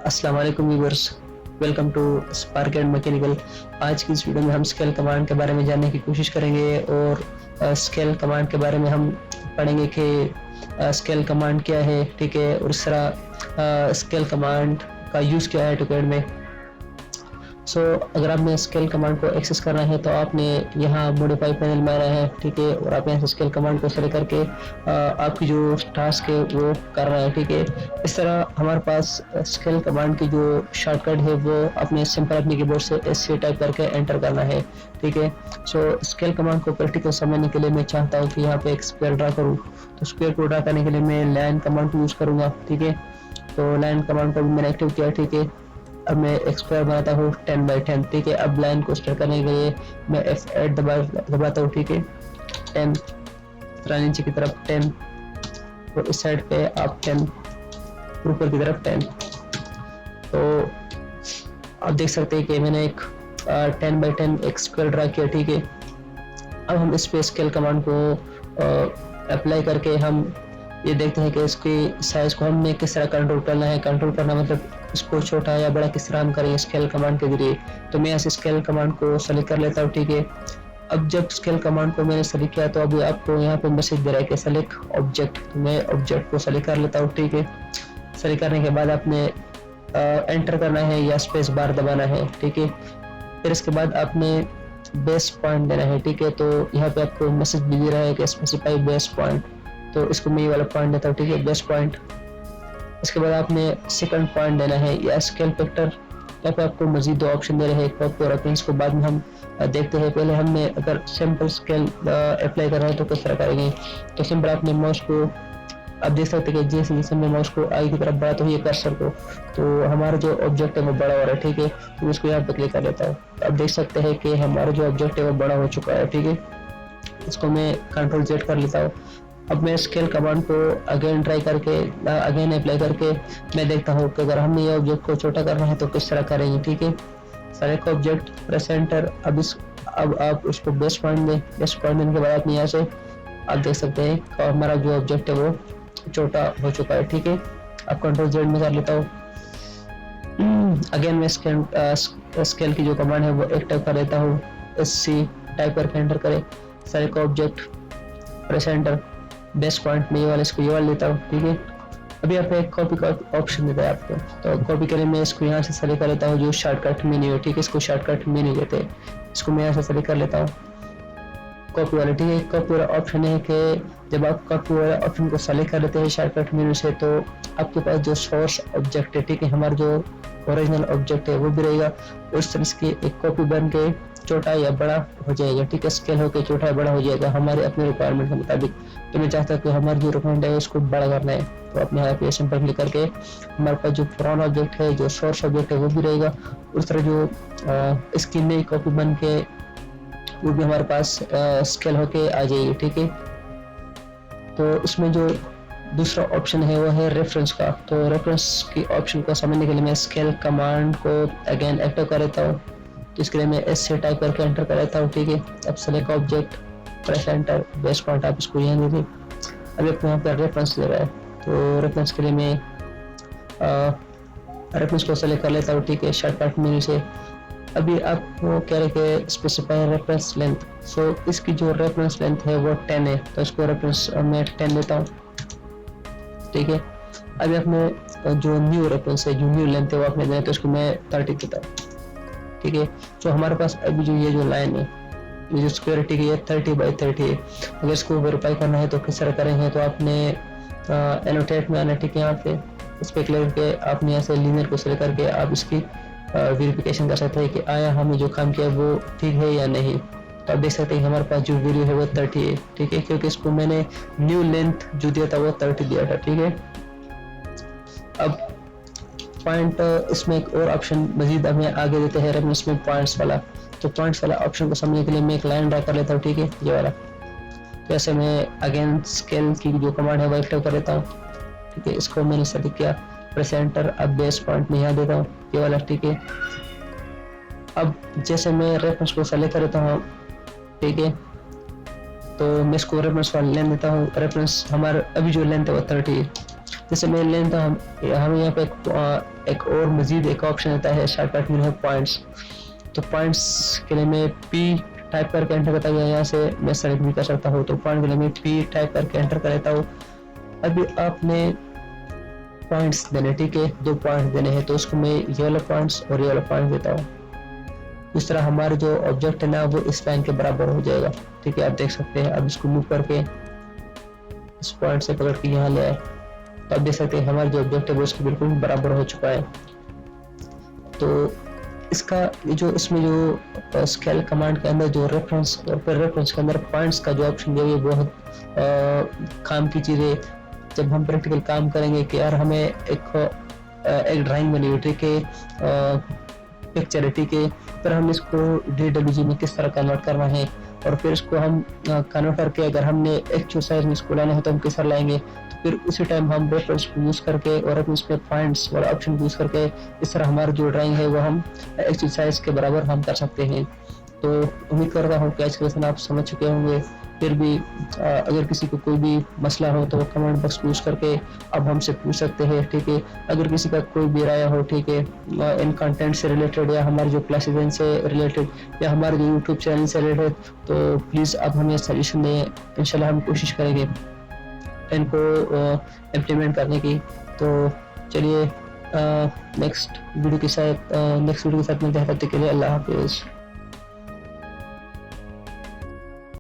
अस्सलाम वालेकुम viewers, welcome to spark and mechanical. आज की इस वीडियो में हम स्केल कमांड के बारे में जानने की कोशिश करेंगे और स्केल कमांड के बारे में हम पढ़ेंगे कि स्केल कमांड क्या है, ठीक है, और इस तरह स्केल कमांड का यूज़ क्या है टुकेड में। अगर आपने स्केल कमांड को एक्सेस करना है तो आपने यहाँ मॉडिफाई पैनल में आना है, ठीक है, और आप यहाँ से स्केल कमांड को सेलेक्ट करके आपकी जो टास्क है वो करना है, ठीक है। इस तरह हमारे पास स्केल कमांड की जो शॉर्टकट है वो अपने सिंपल अपने कीबोर्ड से SC टाइप करके एंटर करना है, ठीक है। स्केल कमांड को प्रैक्टिकल समझने के लिए मैं चाहता हूँ कि यहाँ पे एक स्क्वायर ड्रा करूँ। तो स्क्वायर को ड्रा करने के लिए मैं लाइन कमांड को यूज़ करूँगा, ठीक है। तो लाइन कमांड को भी मैंने एक्टिव किया, ठीक है। अब मैं एक स्क्वायर बनाता हूँ 10x10, ठीक है। अब लाइन को स्टार्ट करने के लिए मैं F8 दबाता हूँ, ठीक है। 10 नीचे की तरफ 10 और इस साइड पे आप 10 ऊपर की तरफ 10। तो आप देख सकते हैं कि मैंने एक 10x10 एक स्क्वायर ड्रा किया, ठीक है। अब हम इस पे स्केल कमांड को अप्लाई करके हम ये देखते हैं कि इसकी साइज को हमने किस तरह कंट्रोल करना है। कंट्रोल करना मतलब इसको छोटा या बड़ा किस तरह हम करेंगे स्केल कमांड के जरिए। तो मैं ऐसे स्केल कमांड को सेलेक्ट कर लेता हूँ, ठीक है। अब जब स्केल कमांड को मैंने सेलेक्ट किया तो अभी आपको यहाँ पे मैसेज दे रहा है कि सेलेक्ट ऑब्जेक्ट। तो मैं ऑब्जेक्ट को सेलेक्ट कर लेता हूँ, ठीक है। सेलेक्ट करने के बाद आपने एंटर करना है या स्पेस बार दबाना है, ठीक है। फिर इसके बाद आपने बेस पॉइंट देना है, ठीक है। तो यहाँ पे आपको मैसेज भी दे रहा है कि स्पेसिफाई बेस पॉइंट। तो इसको मैं ये वाला पॉइंट देता हूँ, ठीक है, बेस पॉइंट। इसके बाद आपने सेकंड पॉइंट देना है या स्केल फैक्टर। यहाँ पे आपको मजीद दो ऑप्शन दे रहे हैं, कॉपी और रेफरेंस को बाद में हम देखते हैं। पहले हमने अगर सिंपल स्केल अप्लाई कर रहे हैं तो किस तरह करेंगे। तो सिंपल अपने माउस को आप देख सकते हैं कि जैसे जैसे मैं माउस को आगे की तरफ बढ़ाता हूँ ये कर्सर को, तो हमारा जो ऑब्जेक्ट है वो बड़ा हो रहा है, ठीक है। तो इसको यहाँ पे क्लिक कर लेता हूँ। आप देख सकते हैं कि हमारा जो ऑब्जेक्ट है वो बड़ा हो चुका है, ठीक है। इसको मैं कंट्रोल Z कर लेता हूँ। अब मैं स्केल कमांड को अगेन ट्राई करके अगेन अप्लाई करके मैं देखता हूँ कि अगर हमने ये ऑब्जेक्ट को छोटा करना है तो किस तरह करेंगे, ठीक है। Select object, press enter. अब आप उसको बेस पॉइंट दें। बेस पॉइंट देने के बाद आप यहाँ से आप देख सकते हैं कि हमारा जो ऑब्जेक्ट है वो छोटा हो चुका है, ठीक है। अब कंट्रोल Z में कर लेता हूँ। अगेन मैं स्केल की जो कमांड है वो एक टाइप कर लेता हूँ, SC टाइप करके एंटर करें। Select object, press enter. Base point में ये वाला इसको ये वाला लेता हूँ, ठीक है। अभी यहाँ पे एक कॉपी का ऑप्शन देता है आपको। तो कॉपी के लिए मैं इसको यहाँ से सेलेक्ट कर लेता हूँ जो शॉर्टकट मेन्यू है, ठीक है। इसको शॉर्टकट मेन्यू कहते हैं। इसको मैं यहाँ से सेलेक्ट कर लेता हूँ कॉपी वाला, ठीक है। कॉपी वाला ऑप्शन है कि जब आप कॉपी वाला ऑप्शन को सेलेक्ट कर लेते हैं शॉर्टकट मेन्यू से तो आपके पास जो सोर्स ऑब्जेक्ट है, ठीक है, हमारा जो ओरिजिनल ऑब्जेक्ट है वो भी रहेगा। उस तरह की एक कॉपी बन के छोटा या बड़ा हो जाएगा, ठीक है। स्केल होकर छोटा या बड़ा हो जाएगा हमारे अपने रिक्वायरमेंट के मुताबिक। तो मैं चाहता हूँ कि हमारी जो रिक्वायरमेंट है उसको बड़ा करना है, तो अपने यहाँ पे सिंपल क्लिक करके हमारे पास जो पुराना ऑब्जेक्ट है जो सोर्स ऑब्जेक्ट है वो भी रहेगा। उस तरह जो इसकी नई कॉपी बन के वो भी हमारे पास स्केल होके आ जाएगी, ठीक है। तो इसमें जो दूसरा ऑप्शन है वो है रेफरेंस का। तो रेफरेंस की ऑप्शन को समझने के लिए मैं स्केल कमांड को अगेन एक्टिव कर लेता हूँ। तो इसके लिए मैं SC टाइप करके एंटर कर लेता हूँ, ठीक है। अब select object, press enter. Base point आप इसको यहाँ दे दें। अभी आपको यहाँ पर रेफरेंस दे रहा है, तो रेफरेंस के लिए मैं रेफरेंस को सेलेक्ट कर लेता हूँ, ठीक है, शॉर्टकट मेन्यू से। अभी आपको कह रहे कि स्पेसिफाई रेफरेंस लेंथ। इसकी जो रेफरेंस लेंथ है वो 10 है, तो इसको रेफरेंस मैं 10 लेता हूँ, ठीक है। अभी आपने जो न्यू रेफरेंस है, जो न्यू लेंथ है वो आपने देना, तो इसको मैं 30 देता हूँ, ठीक है। तो हमारे पास अभी जो ये जो लाइन है, ये जो स्क्वायर, ठीक है, ये 30x30 है। अगर इसको वेरीफाई करना है तो किस तरह करेंगे। तो आपने एनोटेट में आना, ठीक है। यहाँ पे इस पर क्लिक करके आपने यहाँ से लीनियर को सेलेक्ट करके आप इसकी वेरिफिकेशन कर सकते हैं कि आया हमने जो काम किया वो ठीक है या नहीं। तो आप देख सकते हैं हमारे पास जो वैल्यू है वो 30 है, ठीक है, क्योंकि इसको मैंने न्यू लेंथ जो दिया था वो 30 दिया था, ठीक है। अब पॉइंट इसमें एक और ऑप्शन मजीद हमें आगे देते हैं रेफरेंस में पॉइंट्स वाला। तो पॉइंट्स वाला ऑप्शन को समझने के लिए मैं एक लाइन ड्रा कर लेता हूँ, ठीक है, ये वाला। तो ऐसे मैं अगेन स्केल की जो कमांड है वो एक्टिव कर लेता हूँ, ठीक है। इसको मैंने सेलेक्ट किया, प्रेस एंटर। अब बेस पॉइंट में यहाँ देता हूँ ये वाला, ठीक है। अब जैसे मैं रेफरेंस को सेलेक्ट कर लेता हूँ, ठीक है, तो मैं इसको रेफरेंस वाला लेंथ देता हूँ। रेफरेंस हमारा अभी जो लेंथ है वो 30 है। जैसे मेन लेन तो हमें यहाँ पे एक और मजीद एक ऑप्शन आता है शॉर्टकट में है पॉइंट्स। तो पॉइंट्स के लिए मैं पी टाइप करके एंटर करता हूँ, यहाँ से मैं सेलेक्ट भी कर सकता हूँ। तो पॉइंट के लिए मैं पी टाइप करके एंटर कर लेता हूँ। अभी आपने पॉइंट्स देने, ठीक है, 2 पॉइंट देने हैं, तो उसको मैं ये वाला पॉइंट्स और ये वाला पॉइंट देता हूँ। इस तरह हमारे जो ऑब्जेक्ट है ना वो इस लाइन के बराबर हो जाएगा, ठीक है, आप देख सकते हैं। अब इसको मूव करके इस पॉइंट से पकड़ के यहाँ ले आए, तो आप देख सकते हैं हमारा जो ऑब्जेक्ट है वो उसके बिल्कुल बराबर हो चुका है। तो इसका जो इसमें जो स्केल कमांड के अंदर जो रेफरेंस और फिर रेफरेंस के अंदर पॉइंट्स का जो ऑप्शन है ये बहुत काम की चीज़ है। जब हम प्रैक्टिकल काम करेंगे कि यार हमें एक ड्राइंग बनी हुई, ठीक है, पिक्चर है, ठीक है, फिर हम इसको DWG में किस तरह कन्वर्ट करना है और फिर इसको हम कन्वर्ट करके अगर हमने एक्सरसाइज में इसको लाना है तो हम किस तरह लाएंगे। तो फिर उसी टाइम हम रेफरेंस को यूज़ करके और अपने उसमें पॉइंट्स वाला ऑप्शन यूज़ करके इस तरह हमारी जो ड्राइंग है वो हम एक्सरसाइज के बराबर हम कर सकते हैं। तो उम्मीद करता हूँ कि आज के लेसन आप समझ चुके होंगे। फिर भी अगर किसी को कोई भी मसला हो तो वो कमेंट बॉक्स यूज़ करके अब हमसे पूछ सकते हैं, ठीक है। अगर किसी का कोई भी राय हो, ठीक है, इन कंटेंट से रिलेटेड या हमारे जो क्लासेस इनसे रिलेटेड या हमारे जो यूट्यूब चैनल से रिलेटेड, तो प्लीज़ आप हमें सजेशन दें। इंशाल्लाह हम कोशिश करेंगे इनको इम्प्लीमेंट करने की। तो चलिए नेक्स्ट वीडियो के साथ मिलते हैं, तब तक के लिए अल्लाह हाफिज़।